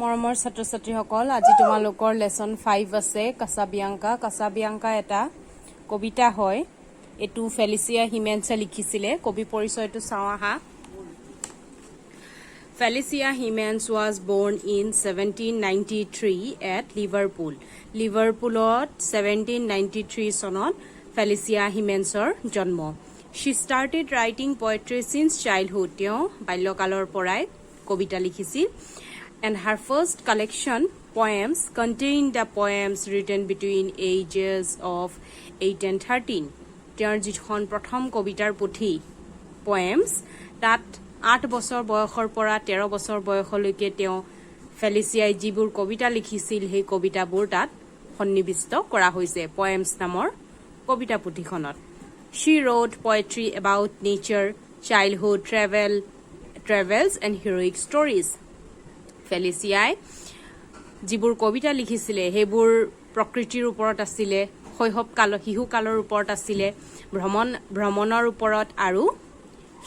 মৰমৰ ছাত্ৰ ছাত্ৰীসকল আজি তোমালোকৰ লেসন 5 আছে কাসাবিয়াঙ্কা এটা কবিতা হয় এটু ফেলিচিয়া হিমেন্সে লিখিছিলে কবি পৰিচয়টো চাও আহা Felicia Hemans was born in 1793 at Liverpool. Liverpoolot 1793 sonot Felicia Hemansor jonmo. She started writing poetry since childhood. Teo balyokalor porai kobita likhisil. And her first collection poems contained the poems written between ages of 8 and 13. Teor jikhon prothom kobitar puthi poems that 8 বছৰ বয়সৰ পৰা 13 বছৰ বয়সলৈকে তেওঁ ফেলিচিয়াই যিবোৰ কবিতা লিখিছিল সেই কবিতাবোৰ তাত সন্নিবিষ্ট কৰা হৈছে poems নামৰ কবিতা পুথিখনত She wrote poetry about nature, childhood, travels and heroic stories. ফেলিচিয়াই যিবোৰ কবিতা লিখিছিলে সেইবোৰ প্ৰকৃতিৰ ওপৰত আছিলে শৈশৱ কাল হিহু কালৰ ওপৰত আছিলে ভ্ৰমণৰ ওপৰত আৰু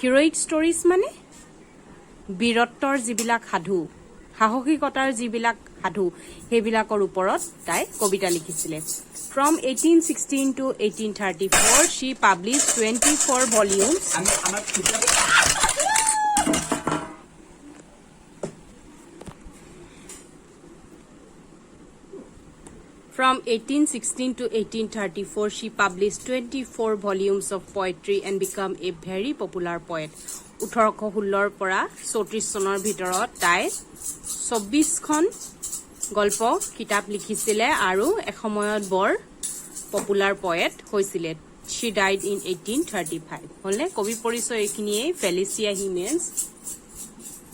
heroic stories মানে বীৰত্বৰ যিবিলাক সাধু সাহসিকতাৰ যিবিলাক সাধু হেবিলাকৰ ওপৰত তাই কবিতা লিখিছিলে From 1816 to 1834 she published 24 volumes From 1816 to 1834, she published 24 volumes of poetry and became a very popular poet. 1816 পৰা 34 চনৰ ভিতৰত তাই 24 খন গল্প কিতাপ লিখিছিলে আৰু এসময়ত বৰ পপুলাৰ পয়েট হৈছিলে She died in 1835 হলে কবি পৰিচয় এখিনিয়ে ফেলিচিয়া হিমেন্স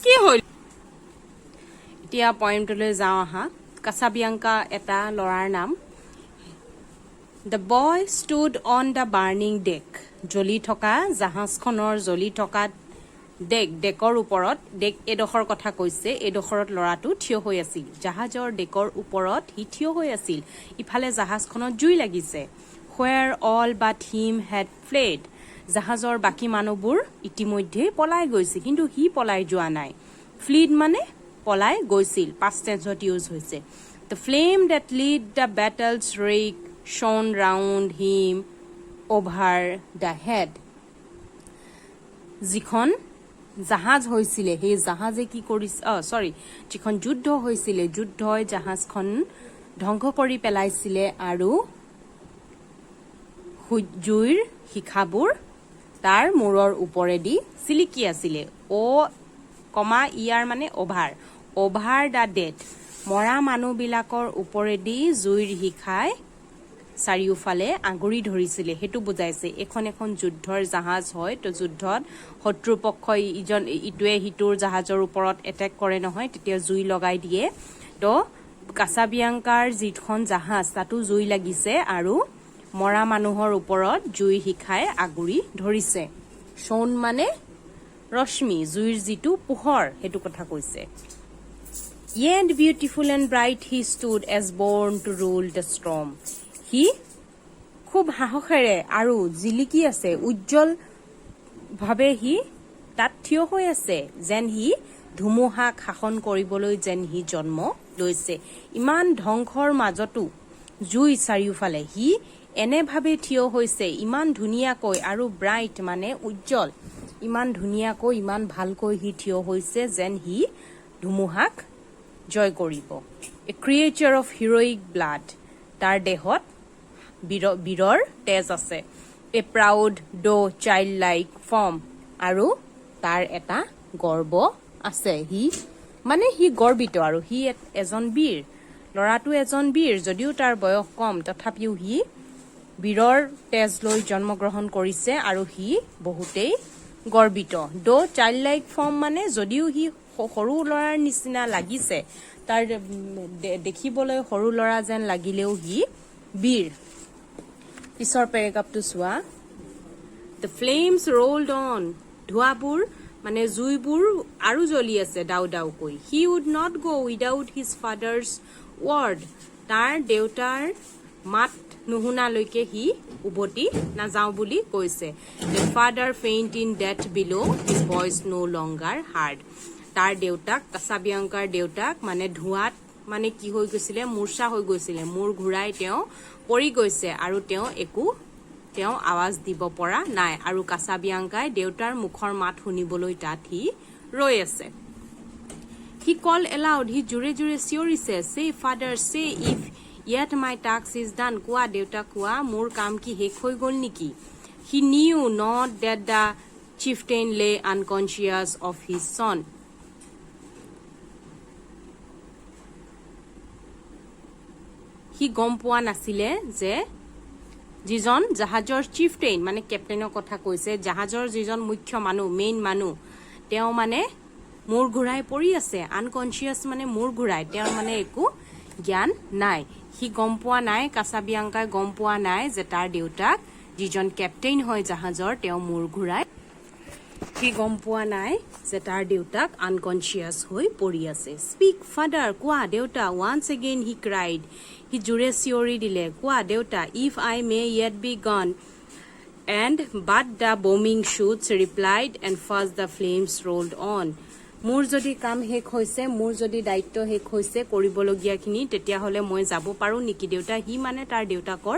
কি হল এতিয়া পয়েমটোলৈ যাও আহা কাসাবিয়াঙ্কা এটা লৰাৰ নাম The boy stood on the burning deck জ্বলি থকা জাহাজখনৰ জ্বলি থকা ডেকৰ ওপৰত ডেক এডখৰ কথা কৈছে এডখৰত লৰাটো থিয় হৈ আছিল জাহাজৰ ডেকৰ ওপৰত হি থিয় হৈ আছিল ইফালে জাহাজখনত জুই লাগিছে Where all but him had fled জাহাজৰ বাকি মানুহবোৰ ইতিমধ্যে পলাই গৈছে কিন্তু হি পলাই যোৱা নাই fled মানে পলাই গৈছিল past tense ইউজ হৈছে The flame that lit the battle's rake shone round him over the head যিখন জাহাজ হৈছিলে হে জাহাজে কি কৰিছে যিখন যুদ্ধ হৈছিলে যুদ্ধই জাহাজখন ধ্বংস কৰি পেলাইছিলে আৰু জুইৰ শিখাবোৰ তাৰ মূৰৰ ওপৰেদি সিলিকি আছিলে ও কমা ইয়াৰ মানে over the dead মৰা মানুহবিলাকৰ ওপৰেদি জুইৰ শিখাই চাৰিওফালে আগুৰি ধৰিছিলে হেতু বুজাইছে এখন যুদ্ধৰ জাহাজ হয় তো যুদ্ধত শত্ৰুপক্ষই ইটোৱে হিটোৰ জাহাজৰ ওপৰত এটেক কৰে নহয় তেতিয়া জুই লগাই দিয়ে তো কাসাবিয়াঙ্কাৰ যিখন জাহাজ তাতো জুই লাগিছে আৰু মৰা মানুহৰ ওপৰত জুই শিখাই আগুৰি ধৰিছে শোন মানে ৰশ্মি জুইৰ যিটো পোহৰ হেতু কথা কৈছে Yet beautiful and bright he stood as born to rule the storm. He খুব হাহখেৰে আৰু জিলিকি আছে উজ্জ্বল ভাবে হি তাত থিয় হৈ আছে যেন হি ধুমুহাক শাসন কৰিবলৈ যেন হি জন্ম লৈছে ইমান ধ্বংসৰ মাজতো জুই চাৰিওফালে হি এনে ভাবে থিয় হৈছে ইমান ধুনিয়াকৈ আৰু ব্ৰাইট মানে উজ্জ্বল ইমান ধুনিয়াকৈ ইমান ভালকৈ হি থিয় হৈছে যেন হি ধুমুহাক জয় কৰিব A creature of heroic blood তাৰ দেহত বীৰৰ তেজ আছে A proud though childlike form আৰু তাৰ এটা গৰ্ব আছে হি মানে হি গৰ্বিত আৰু হি এজন বীৰ লৰাটো এজন বীৰ যদিও তাৰ বয়স কম তথাপিও হি বীৰৰ তেজ লৈ জন্মগ্ৰহণ কৰিছে আৰু হি বহুতেই গৰ্বিত though childlike form মানে যদিও হি সৰু লৰাৰ নিচিনা লাগিছে তাৰ দেখিবলৈ সৰু লৰা যেন লাগিলেও হি বীৰ পিছৰ পেৰাগ্ৰাফটো চোৱা The flames rolled on ধুৱাবোৰ মানে জুইবোৰ আৰু জ্বলি আছে দাউ কৈ He would not go without his father's word তাৰ দেউতাৰ মাত নুহুনালৈকে হি উভতি নাযাও বুলি কৈছে The father faint in death below his voice no longer heard তাৰ দেউতাক কাছাবিয়াংকাৰ দেউতাক মানে ধোঁৱাত মানে কি হৈ গৈছিলে মূৰ্ছা হৈ গৈছিলে মূৰ ঘূৰাই তেওঁ পৰি গৈছে আৰু তেওঁ আৱাজ দিব পৰা নাই আৰু কাছাবিয়াংকাই দেউতাৰ মুখৰ মাত শুনিবলৈ তাত সি ৰৈ আছে He called aloud, he জোৰে চিঞৰিছে say father say if yet my task is done কোৱা দেউতা কোৱা মোৰ কাম কি শেষ হৈ গ'ল নেকি He knew not that the chieftain lay unconscious of his son He গম পোৱা নাছিলে যে যিজন জাহাজৰ চিফটেইন মানে কেপ্টেইনৰ কথা কৈছে জাহাজৰ যিজন মুখ্য মানুহ মেইন মানুহ তেওঁ মানে মূৰ ঘূৰাই পৰি আছে আনকনচিয়াছ মানে মূৰ ঘূৰাই তেওঁৰ মানে একো জ্ঞান নাই সি গম পোৱা নাই কাছাবিয়াংকাই গম পোৱা নাই যে তাৰ দেউতাক যিজন কেপ্টেইন হয় জাহাজৰ তেওঁ মূৰ ঘূৰাই সি গম পোৱা নাই যে তাৰ দেউতাক আনকনচিয়াছ হৈ পৰি আছে স্পীক ফাদাৰ কোৱা দেউতা ওৱান্স এগেইন হি ক্ৰাইড সি জোৰে চিঞৰি দিলে কোৱা দেউতা if I may yet be gone and but the bombing shoots replied and first the flames rolled on মোৰ যদি কাম শেষ হৈছে মোৰ যদি দায়িত্ব শেষ হৈছে কৰিবলগীয়াখিনি তেতিয়া হলে মই যাব পাৰো নেকি দেউতা হি মানে তাৰ দেউতাকৰ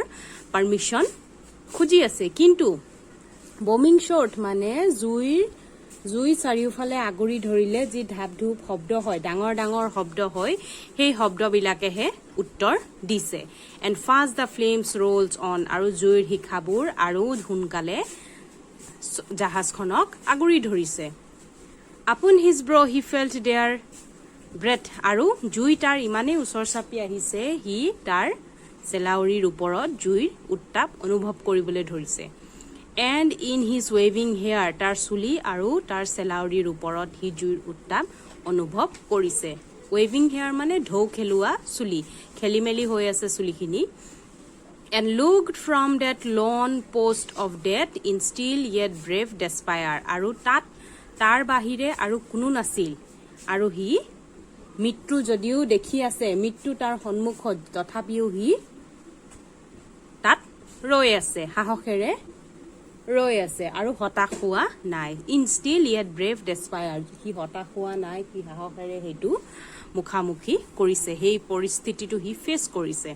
পাৰমিশন খুজি আছে কিন্তু বমিং শট মানে জুই চাৰিওফালে আগৰি ধৰিলে যি ধাপ ধুপ শব্দ হয় ডাঙৰ ডাঙৰ শব্দ হয় সেই শব্দবিলাকেহে উত্তৰ দিছে and fast the flames rolls on আৰু জুইৰ হিখাবোৰ আৰু ধুনকালে জাহাজখনক আগৰি ধৰিছে upon his brow he felt their breath আৰু জুই তাৰ ইমানে ওচৰ চাপি আহিছে হি তাৰ চেলাউৰিৰ ওপৰত জুইৰ উত্তাপ অনুভৱ কৰিবলৈ ধৰিছে and in his waving hair তাৰ চুলি আৰু তাৰ চেলাউৰিৰ ওপৰত হি জুইৰ উত্তাপ অনুভৱ কৰিছে waving hair মানে ঢৌ খেলুৱা চুলি খেলিমেলি হৈ আছে চুলিখিনি and looked from that lone post of death in still yet brave despair আৰু তাৰ বাহিৰে আৰু কোনো নাছিল আৰু হি মৃত্যু যদিও দেখি আছে মৃত্যু তাৰ সন্মুখত তথাপিও হি তাত ৰৈ আছে সাহসেৰে ৰৈ আছে আৰু হতাশ হোৱা নাই ইন ষ্টিল য়েট ব্ৰেভ ডেস্পায়াৰ হি হতাশ হোৱা নাই কি সাহসেৰে হেতু মুখামুখি কৰিছে সেই পৰিস্থিতিটো হি ফেচ কৰিছে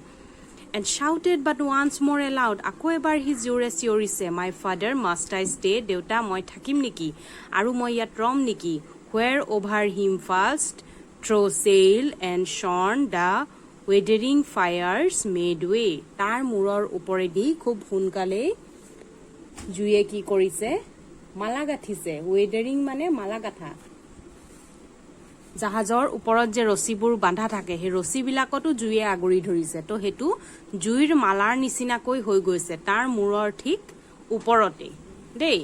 and shouted but once more aloud আকৌ এবাৰ হি জোৰে চিঞৰিছে my father must I stay দেউতা মই থাকিম নেকি আৰু মই ইয়াত ৰম নেকি where over him first throw sail and shone the weathering fires made way তাৰ মূৰৰ ওপৰেদি খুব সোনকালে জুয়ে কি কৰিছে মালা গাঠিছে ৱেডাৰিং মানে মালা গাঠা জাহাজৰ ওপৰত যে ৰছিবোৰ বান্ধা থাকে সেই ৰছিবিলাকতো জুয়ে আগৰি ধৰিছে তো হেতু জুইৰ মালাৰ নিচিনাকৈ হৈ গৈছে তাৰ মূৰৰ ঠিক ওপৰতে দেই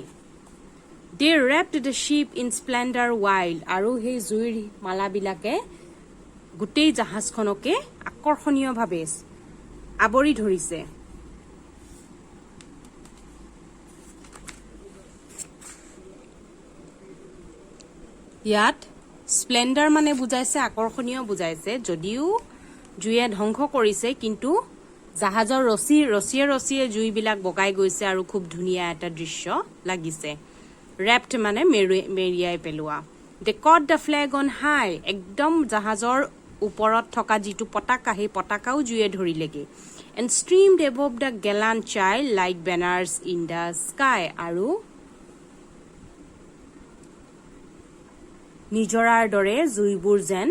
they wrapped the ship in splendor wild আৰু সেই জুইৰ মালাবিলাকে গোটেই জাহাজখনকে আকৰ্ষণীয়ভাৱে আৱৰি ধৰিছে ইয়াত স্প্লেন্ডাৰ মানে বুজাইছে আকৰ্ষণীয় বুজাইছে যদিও জুয়ে ধ্বংস কৰিছে কিন্তু জাহাজৰ ৰছিয়ে জুইবিলাক বগাই গৈছে আৰু খুব ধুনীয়া এটা দৃশ্য লাগিছে ৰেপ্ট মানে মেৰিয়াই পেলোৱা দে কট দ্য ফ্লেগ অন হাই একদম জাহাজৰ ওপৰত থকা যিটো পতাকা সেই পতাকাও জুয়ে ধৰিলেগে and streamed above the gallant child like banners in the sky আৰু নিজৰাৰ দৰে জুইবোৰ যেন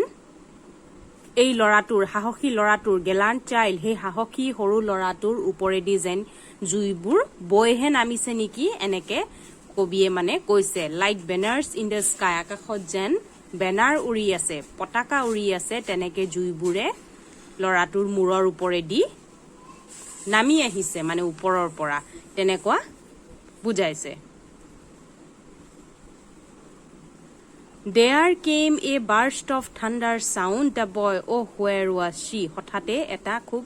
এই লৰাটোৰ সাহসী লৰাটোৰ গেলাণ্ট চাইল্ড সেই সাহসী সৰু লৰাটোৰ ওপৰেদি যেন জুইবোৰ বৈহে নামিছে নেকি এনেকে কবিয়ে মানে কৈছে like banners in the sky আকাশত যেন বেনাৰ উৰি আছে পতাকা উৰি আছে তেনেকে জুইবোৰে লৰাটোৰ মূৰৰ ওপৰেদি নামি আহিছে মানে ওপৰৰ পৰা তেনেকুৱা বুজাইছে There came a burst of thunder sound. The boy, oh, where was she? হঠাতে এটা খুব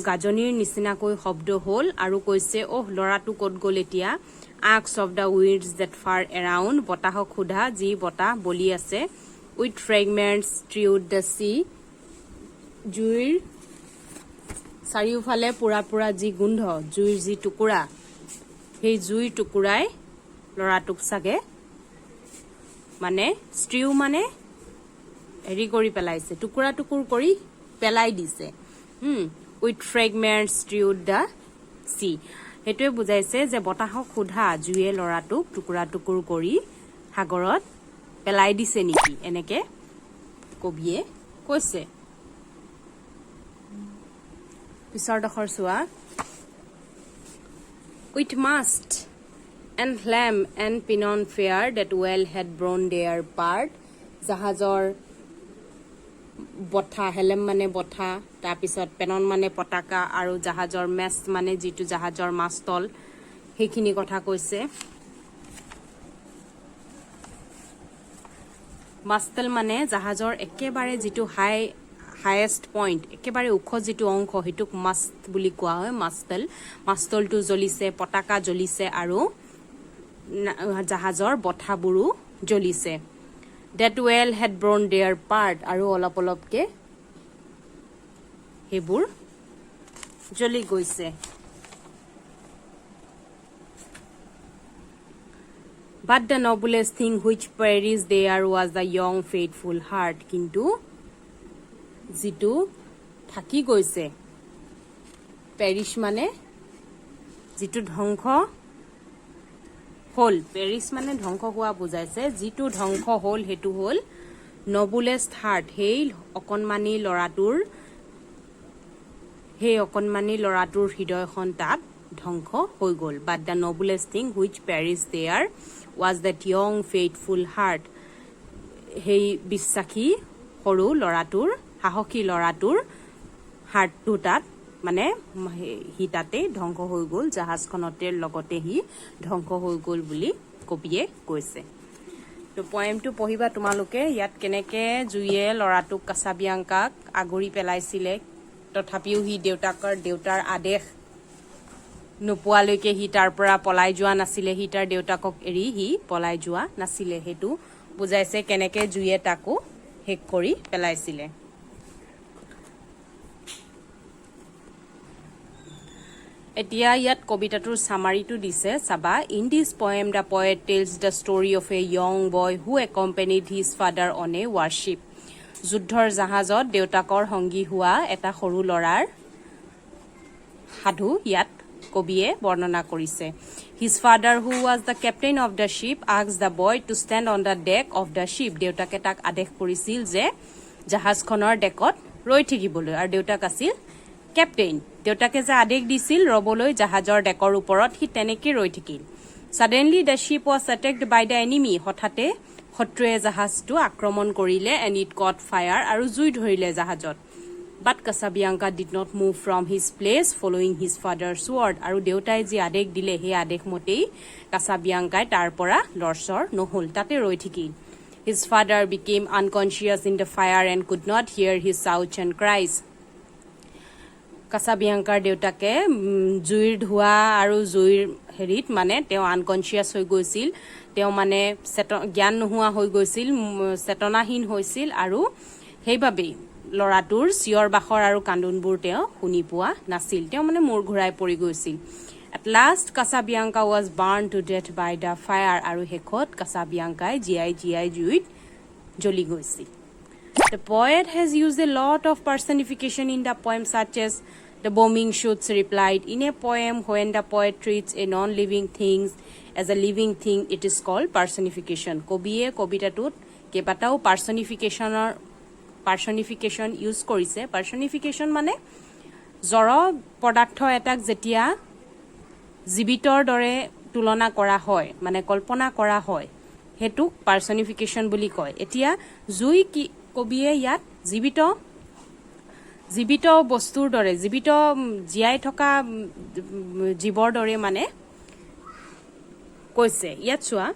গাজনিৰ নিচিনাকৈ শব্দ হ'ল আৰু কৈছে অহ লৰাটো ক'ত গ'ল এতিয়া asked of the winds that far around বতাহক সোধা যি বতাহ বলি আছে with fragments strewed the sea জুইৰ চাৰিওফালে পুৰা যি গোন্ধ জুইৰ যি টুকুৰা সেই জুইৰ টুকুৰাই লৰাটোক চাগে মানে ষ্ট্ৰিউ মানে হেৰি কৰি পেলাইছে টুকুৰা টুকুৰ কৰি পেলাই দিছে উইথ ফ্ৰেগমেণ্টছ ষ্ট্ৰিউড দ্য চি সেইটোৱে বুজাইছে যে বতাহক সোধা জুয়ে ল'ৰাটোক টুকুৰা টুকুৰ কৰি সাগৰত পেলাই দিছে নেকি এনেকে কবিয়ে কৈছে পিছৰ ডখৰ চোৱা With mast and helm and pinion fair that well had borne their part জাহাজৰ বঠা হেলেম মানে বঠা তাৰপিছত পেনন মানে পতাকা আৰু জাহাজৰ মেষ্ট মানে যিটো জাহাজৰ মাস্তল সেইখিনি কথা কৈছে মাস্তল মানে জাহাজৰ একেবাৰে যিটো হাইয়েষ্ট পইণ্ট একেবাৰে ওখ যিটো অংশ হেতুক মাস্ত বুলি কোৱা হয় মাস্তলটো জ্বলিছে পতাকা জ্বলিছে আৰু জাহাজৰ বঠাবোৰো জ্বলিছে that well had borne their part আৰু অলপ অলপকে হেবোৰ জ্বলি গৈছে but the noblest thing which perished there was the young faithful heart কিন্তু যিটো থাকি গৈছে পেৰিছ মানে যিটো ধ্বংস হল পেৰিছ মানে ধ্বংস হোৱা বুজাইছে যিটো ধ্বংস হল হেতু হল নবুলেষ্ট হাৰ্ট সেই অকনমানি লৰাটোৰ হৃদয়খন তাত ধ্বংস হৈ গল but the noblest thing which perished there was that young faithful heart সেই বিশ্বাসী সৰু লৰাটোৰ সাহসী লৰাটোৰ হাৰ্টটো তাত মানে হি তাতে ধ্বংস হৈ গল জাহাজখনতে লগতে হি ধ্বংস হৈ গল বুলি কবিয়ে কৈছে তো পয়েমটো পঢ়িবা তোমালোকে ইয়াত কেনেকে জুয়ে লৰাটোক কাছাবিয়াংকাক আগৰি পেলাইছিলে তথাপিও হি দেউতাৰ আদেশ নোপোৱালৈকে হি তাৰ পৰা পলাই যোৱা নাছিলে হি তাৰ দেউতাকক এৰি হি পলাই যোৱা নাছিলে হেতু বুজাইছে কেনেকে জুয়ে তাকো হেক কৰি পেলাইছিলে এতিয়া ইয়াত কবিতাটোৰ সামাৰিটো দিছে চাবা in this poem the poet tells the story of a young boy who accompanied his father on a warship যুদ্ধৰ জাহাজত দেউতাকৰ সংগী হোৱা এটা সৰু লৰাৰ সাধু ইয়াত কবিয়ে বৰ্ণনা কৰিছে his father who was the captain of the ship asked the boy to stand on the deck of the ship দেউতাকে তাক আদেশ কৰিছিল যে জাহাজখনৰ ডেকত ৰৈ থাকিবলৈ আৰু দেউতাক আছিল কেপ্টেইন দেউতাকে যে আদেশ দিছিল ৰবলৈ জাহাজৰ ডেকৰ ওপৰত হি তেনেকৈ ৰৈ থাকিল suddenly the ship was attacked by the enemy হঠাতে শত্ৰুৱে জাহাজটো আক্ৰমণ কৰিলে and it caught fire আৰু জুই ধৰিলে জাহাজত but Casabianca did not move from his place following his father's word আৰু দেউতাই যি আদেশ দিলে সেই আদেশ মতেই কাছাবিয়াংকাই তাৰ পৰা লৰচৰ নহল তাতে ৰৈ থাকিল his father became unconscious in the fire and could not hear his shouts and cries কাছাবিয়াংকাৰ দেউতাকে জুইৰ ধোৱা আৰু জুইৰ হেৰিত মানে তেওঁ আনকনচিয়াছ হৈ গৈছিল তেওঁ মানে জ্ঞান নোহোৱা হৈ গৈছিল চেতনাহীন হৈছিল আৰু সেইবাবেই লৰাটোৰ চিঞৰ বাখৰ আৰু কান্দোনবোৰ তেওঁ শুনি পোৱা নাছিল তেওঁ মানে মূৰ ঘূৰাই পৰি গৈছিল at last Casabianca was burned to death by the fire আৰু হেকত কাছাবিয়াংকাই জিয়াই জুইত জ্বলি গৈছিল The poet has used a lot of personification in the poem such as the bombing shoots replied in a poem when the poet treats a non-living thing as a living thing it is called personification কবিয়ে কবিতাটোত কেইবাটাও পাৰ্চনিফিকেশন use কৰিছে পাৰ্চনিফিকেশন মানে জড় পদাৰ্থ এটাক যেতিয়া জীৱিতৰ দৰে তুলনা কৰা হয় মানে কল্পনা কৰা হয় হেতুক পাৰ্চনিফিকেশন বুলি কয় এতিয়া জুই কি কবিয়ে ইয়াত জীৱিত বস্তুৰ দৰে জীৱিত জীয়াই থকা জীৱৰ দৰে মানে কৈছে ইয়াত চোৱা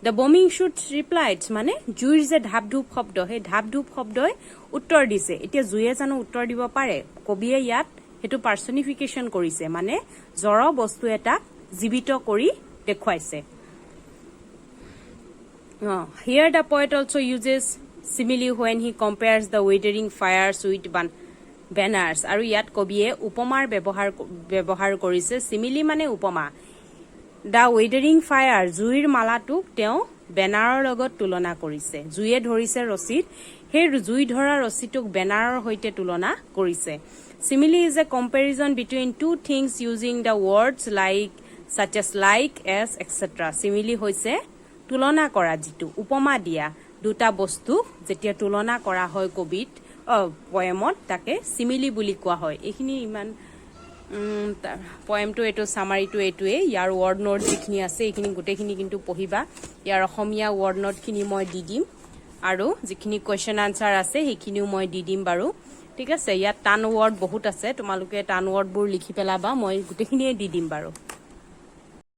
the bombing shoots replied মানে জুইৰ যে ঢাপঢুপ শব্দ সেই ঢাপঢুপ শব্দই উত্তৰ দিছে এতিয়া জুয়ে জানো উত্তৰ দিব পাৰে কবিয়ে ইয়াত হেতু পাৰ্চনিফিকেশন কৰিছে মানে জড় বস্তু এটা জীৱিত কৰি দেখুৱাইছে here the poet also uses simile when he compares the withering fires with banners আৰু ইয়াত কবিয়ে উপমাৰ ব্যৱহাৰ কৰিছে সিমিলি মানে উপমা the withering fire জুইৰ মালাটোক তেওঁ বেনাৰৰ লগত তুলনা কৰিছে জুয়ে ধৰিছে ৰছীত সেই জুই ধৰা ৰছীটোক বেনাৰৰ সৈতে তুলনা কৰিছে simile is a comparison between two things using the words like such as like as etc simile হৈছে তুলনা কৰা যিটো উপমা দিয়া দুটা বস্তু যেতিয়া তুলনা কৰা হয় কবিত পয়েমত তাকে simile বুলি কোৱা হয় এইখিনি ইমান পয়েমটো এটো সামাৰিটো এটোৱে ইয়াৰ ওয়াৰ্ড নোট যিখিনি আছে এইখিনি গুটেখিনি কিন্তু পঢ়িবা ইয়াৰ অসমীয়া ওয়াৰ্ড নোট খিনি মই দি দিম আৰু যিখিনি কোৱেশ্চন আনসাৰ আছে সেইখিনিও মই দি দিম বাৰু ঠিক আছে ইয়াত টান ওয়াৰ্ড বহুত আছে তোমালোকে টান ওয়াৰ্ডবোৰ লিখি পেলাবা মই গুটেখিনিয়ে দি দিম বাৰু